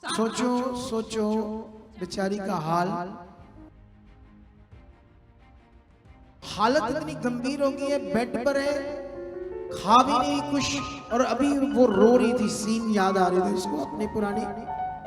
सोचो सोचो बेचारी का हालत इतनी गंभीर हो गई है, बेड पर है, खा भी नहीं कुछ, और अभी वो रो रही थी। सीन याद आ रहे थे इसको अपने पुराने।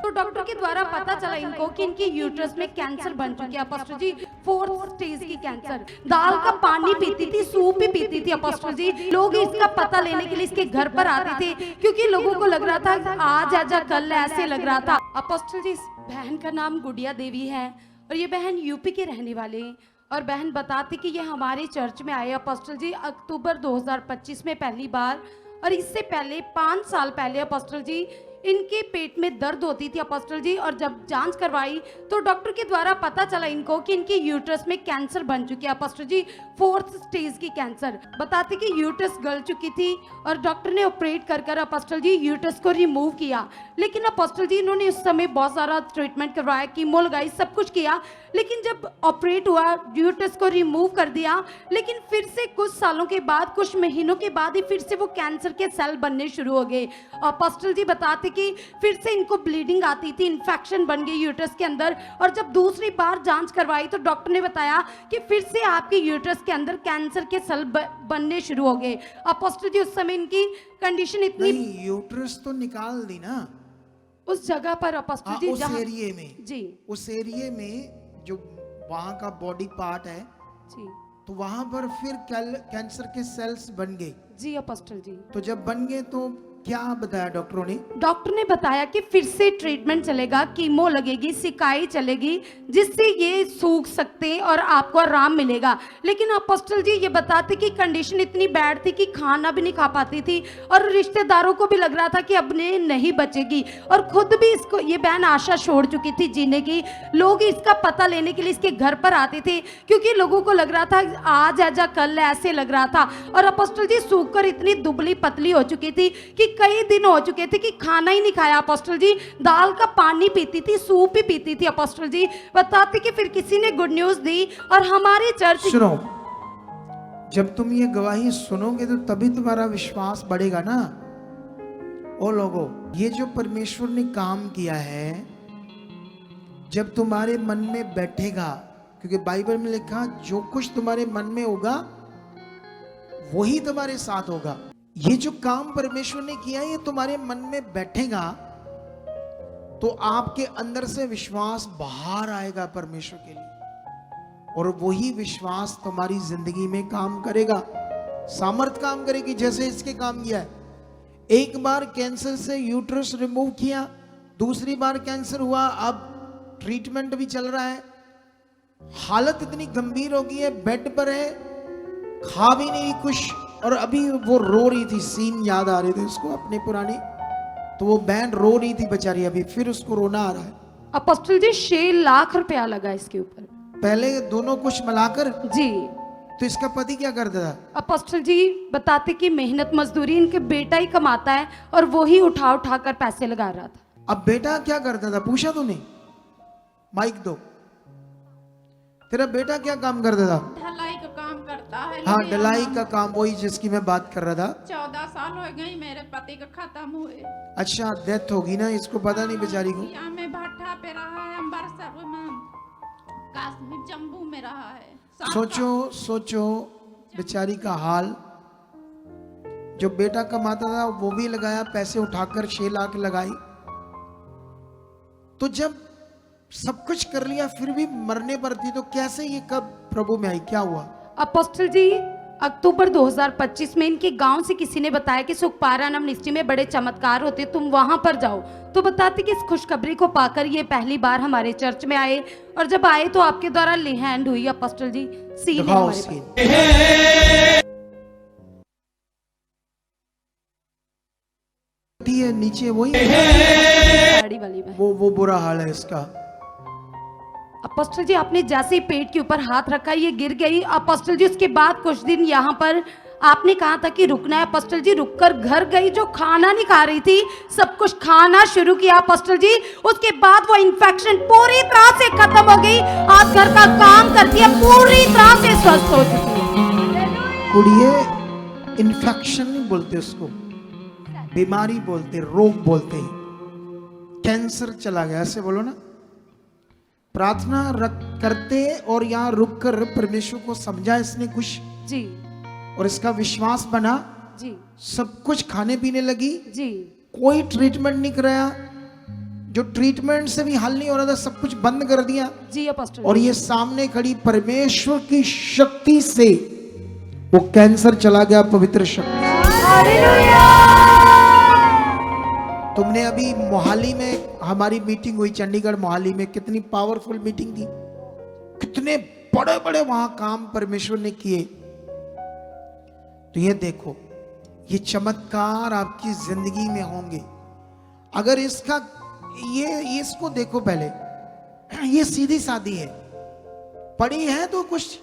तो डॉक्टर के द्वारा पता चला इनको कि इनके यूट्रस में कैंसर बन चुकी है अपोस्टल जी, 4th स्टेज की कैंसर। दाल का पानी पीती थी, सूप भी पीती थी अपोस्टल जी। लोग इसका पता लेने के लिए इसके घर पर आते थे क्योंकि लोगों को लग रहा था आज आजा कल, ऐसे लग रहा था। अपोस्टल जी, इस बहन का नाम गुड़िया देवी है और ये बहन यूपी के रहने वाले हैं। और बहन बताती कि ये हमारे चर्च में आए अपोस्टल जी अक्टूबर 2025 में पहली बार, और इससे पहले 5 साल पहले अपोस्टल जी इनके पेट में दर्द होती थी अपोस्टल जी। और जब जांच करवाई तो डॉक्टर के द्वारा पता चला इनको कि इनके यूट्रस में कैंसर बन चुकी है अपोस्टल जी, 4th स्टेज की कैंसर। बताते कि यूट्रस गल चुकी थी और डॉक्टर ने ऑपरेट कर अपोस्टल जी यूट्रस को रिमूव किया। लेकिन अपोस्टल जी इन्होंने उस समय बहुत सारा ट्रीटमेंट करवाया, कीमो लगाई, सब कुछ किया। लेकिन जब ऑपरेट हुआ, यूट्रस को रिमूव कर दिया, लेकिन फिर से कुछ सालों के बाद, कुछ महीनों के बाद ही फिर से वो कैंसर के सेल बनने शुरू हो गए। अपोस्टल जी बताते कि फिर से इनको ब्लीडिंग आती थी, इन्फेक्शन बन गई यूट्रस के अंदर। और जब दूसरी बार जांच करवाई तो डॉक्टर ने बताया कि फिर से आपके यूट्रस के अंदर कैंसर के सेल बनने शुरू हो गए। अपोस्टल जी उस समय इनकी कंडीशन इतनी, नहीं, यूट्रस तो निकाल दी ना उस जगह पर अपोस्टल जी, उस एरिया में जी, उस एरिया में जो वहां का बॉडी पार्ट है जी, तो वहां पर फिर कैंसर के सेल्स बन गए। जी अपोस्टल जी। तो जब बन गए तो क्या बताया डॉक्टरों ने? डॉक्टर ने बताया कि फिर से ट्रीटमेंट चलेगा, कीमो लगेगी, सिकाई चलेगी, जिससे ये सूख सकते हैं और आपको आराम मिलेगा। लेकिन अपोस्टल जी ये बताते कि कंडीशन इतनी बैड थी कि खाना भी नहीं खा पाती थी और रिश्तेदारों को भी लग रहा था कि अब ने नहीं बचेगी। और खुद भी इसको, ये बहन आशा छोड़ चुकी थी जीने की। लोग इसका पता लेने के लिए इसके घर पर आते थे क्योंकि लोगों को लग रहा था आज आजा कल, ऐसे लग रहा था। और अपोस्टल जी सूख कर इतनी दुबली पतली हो चुकी थी कि कई दिन हो चुके थे कि खाना ही नहीं खाया अपोस्टल जी। दाल का पानी पीती थी, सूप भी पीती थी अपोस्टल जी। बताते कि फिर किसी ने गुड न्यूज दी और हमारे चर्च। सुनो, जब तुम ये गवाही सुनोगे तो तभी तुम्हारा विश्वास बढ़ेगा ना। ओ लोगों, ये जो परमेश्वर ने काम किया है, जब तुम्हारे मन में बैठेगा, क्योंकि बाइबल में लिखा जो कुछ तुम्हारे मन में होगा वही तुम्हारे साथ होगा। ये जो काम परमेश्वर ने किया ये तुम्हारे मन में बैठेगा तो आपके अंदर से विश्वास बाहर आएगा परमेश्वर के लिए, और वही विश्वास तुम्हारी जिंदगी में काम करेगा, सामर्थ काम करेगी, जैसे इसके काम किया है। एक बार कैंसर से यूट्रस रिमूव किया, दूसरी बार कैंसर हुआ, अब ट्रीटमेंट भी चल रहा है। हालत इतनी गंभीर हो गई है, बेड पर है, खा भी नहीं कुछ, और अभी वो रो रही थी। सीन याद आ रहे थे इसको अपने पुराने। तो वो बहन रो रही थी बेचारी, अभी फिर उसको रोना आ रहा है। अपोस्टल जी 6 लाख रुपया लगा इसके ऊपर। पहले दोनों कुछ मिलाकर जी। तो इसका पति क्या करता था? अपोस्टल जी बताते कि मेहनत मजदूरी इनके बेटा ही कमाता है और वो ही उठा उठा कर पैसे लगा रहा था। अब बेटा क्या करता था पूछा तूने? माइक दो। तेरा बेटा क्या काम करता था? ढलाई का काम करता है। हाँ, ढलाई का काम, वही जिसकी मैं बात कर रहा था। 14 साल हो गए मेरे पति का खत्म हुए। अच्छा, डेथ होगी ना, इसको पता नहीं बेचारी को। यहाँ में भट्ठा पे रहा है, अम्बरसर में, कश्मीर जम्मू में रहा है। सोचो सोचो बेचारी का हाल। जो बेटा कमाता था वो भी लगाया, पैसे उठाकर 6 लाख लगाई। तो जब सब कुछ कर लिया फिर भी मरने पर थी, तो कैसे ये कब प्रभु में आई? क्या हुआ? अपोस्टल जी अक्टूबर 2025 में इनके गांव से किसी ने बताया कि सुखपारा मिनिस्ट्री में बड़े चमत्कार होते, तुम वहां पर जाओ। तो बताते कि इस खुशखबरी को पाकर ये पहली बार हमारे चर्च में आए, और जब आए तो आपके द्वारा ले हैंड हुई अपोस्टल जी। सीन है हमारे पास। है नीचे वही साड़ी वाली बहन। वो बुरा हाल है इसका। अपोस्टल जी आपने जैसे ही पेट के ऊपर हाथ रखा ये गिर गई। अपोस्टल जी उसके बाद कुछ दिन यहाँ पर आपने कहा था कि रुकना है। अपोस्टल जी रुककर घर गई, जो खाना नहीं खा रही थी सब कुछ खाना शुरू किया अपोस्टल जी। उसके बाद वो इन्फेक्शन पूरी तरह से खत्म हो गई। आज घर का काम करती है, पूरी तरह से स्वस्थ हो चुकी है। कुड़िए, इन्फेक्शन नहीं बोलते उसको, बीमारी बोलते, रोग बोलते हैं। कैंसर चला गया, ऐसे बोलो ना। प्रार्थना करते और यहाँ रुक कर परमेश्वर को समझा इसने कुछ, जी और इसका विश्वास बना, जी सब कुछ खाने पीने लगी, जी कोई ट्रीटमेंट नहीं कराया, जो ट्रीटमेंट से भी हल नहीं हो रहा था सब कुछ बंद कर दिया, जी अपोस्टल और ये सामने खड़ी परमेश्वर की शक्ति से वो कैंसर चला गया, पवित्र शक्ति। तुमने अभी मोहाली में हमारी मीटिंग हुई, चंडीगढ़ मोहाली में, कितनी पावरफुल मीटिंग थी, कितने बड़े बड़े वहां काम परमेश्वर ने किए। तो ये देखो, ये चमत्कार आपकी जिंदगी में होंगे अगर इसका ये इसको देखो पहले, ये सीधी सादी है, पढ़ी है तो कुछ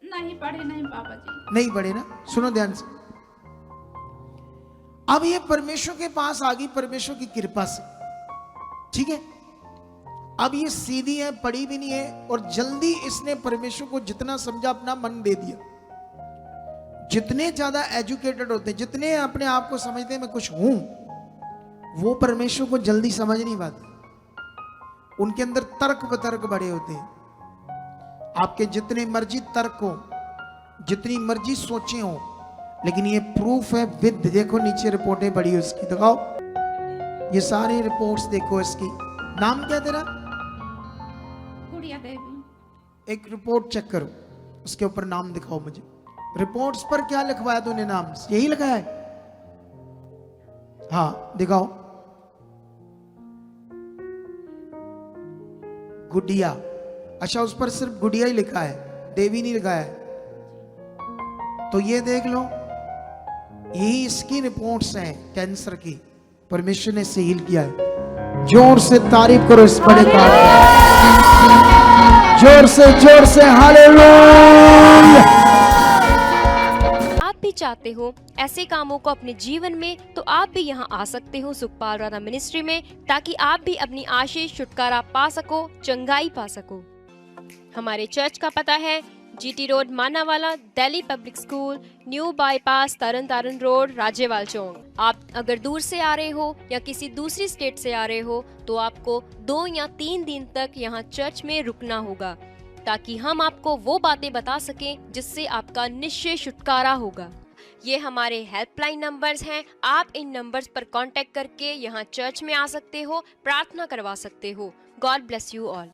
नहीं पढ़े नहीं पापा जी। नहीं पढ़े ना, सुनो ध्यान से। अब ये परमेश्वर के पास आ गई, परमेश्वर की कृपा से, ठीक है। अब ये सीधी है, पढ़ी भी नहीं है, और जल्दी इसने परमेश्वर को जितना समझा अपना मन दे दिया। जितने ज्यादा एजुकेटेड होते हैं, जितने अपने आप को समझते हैं मैं कुछ हूं, वो परमेश्वर को जल्दी समझ नहीं पाते। उनके अंदर तर्क वितर्क बड़े होते हैं। आपके जितने मर्जी तर्क हो, जितनी मर्जी सोचे हो, लेकिन ये प्रूफ है विद, देखो नीचे रिपोर्टें पड़ी है उसकी, दिखाओ ये सारी रिपोर्ट्स देखो इसकी। नाम क्या तेरा? गुड़िया देवी। एक रिपोर्ट चेक करो, उसके ऊपर नाम दिखाओ मुझे। रिपोर्ट्स पर क्या लिखवाया तूने नाम? यही लिखा है? हाँ दिखाओ। गुड़िया, अच्छा उस पर सिर्फ गुड़िया ही लिखा है, देवी नहीं लिखा है। तो ये देख लो, यही इसकी रिपोर्ट्स हैं कैंसर की, परमेश्वर ने इसे हील किया है। जोर से तारीफ करो इस बड़े काम, जोर से हालेलुया। आप भी चाहते हो ऐसे कामों को अपने जीवन में, तो आप भी यहाँ आ सकते हो सुखपाल राणा मिनिस्ट्री में, ताकि आप भी अपनी आशीष छुटकारा पा सको, चंगाई पा सको। हमारे चर्च का पता है G T road Manawala, Delhi public school, new bypass, Tarn Taran road, Rajewal चौक। आप अगर दूर से आ रहे हो या किसी दूसरी स्टेट से आ रहे हो, तो आपको 2 या 3 दिन तक यहाँ चर्च में रुकना होगा, ताकि हम आपको वो बातें बता सकें जिससे आपका निश्चय छुटकारा होगा। ये हमारे हेल्पलाइन नंबर्स हैं, आप इन नंबर्स पर कांटेक्ट करके यहाँ चर्च में आ सकते हो, प्रार्थना करवा सकते हो। God bless you all.